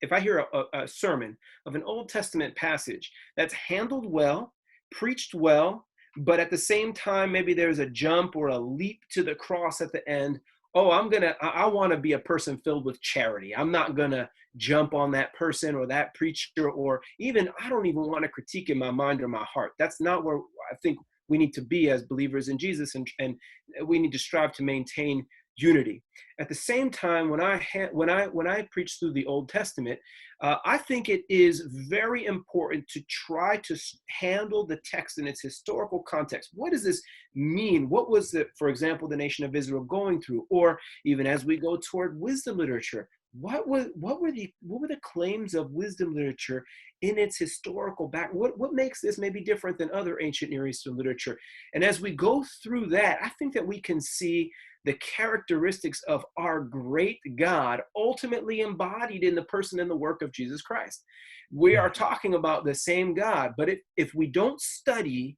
if I hear a sermon of an Old Testament passage that's handled well, preached well, but at the same time, maybe there's a jump or a leap to the cross at the end. Oh, I want to be a person filled with charity. I'm not gonna jump on that person or that preacher, or even, I don't even want to critique in my mind or my heart. That's not where I think we need to be as believers in Jesus, and we need to strive to maintain unity. At the same time, when I preach through the Old Testament, I think it is very important to try to handle the text in its historical context. What does this mean? What was the, for example, the nation of Israel going through? Or even as we go toward wisdom literature, what were the claims of wisdom literature in its historical back? What makes this maybe different than other ancient Near Eastern literature? And as we go through that, I think that we can see the characteristics of our great God ultimately embodied in the person and the work of Jesus Christ. We are talking about the same God, but if we don't study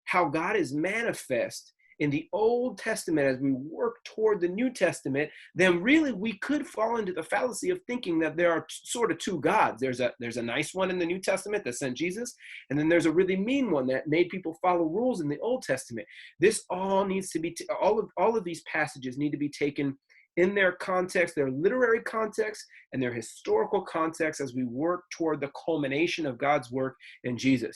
how God is manifest in the Old Testament as we work toward the New Testament, then really we could fall into the fallacy of thinking that there are sort of two gods. There's a nice one in the New Testament that sent Jesus, and then there's a really mean one that made people follow rules in the Old Testament. This all needs to be all of these passages need to be taken in their context, their literary context, and their historical context as we work toward the culmination of God's work in Jesus.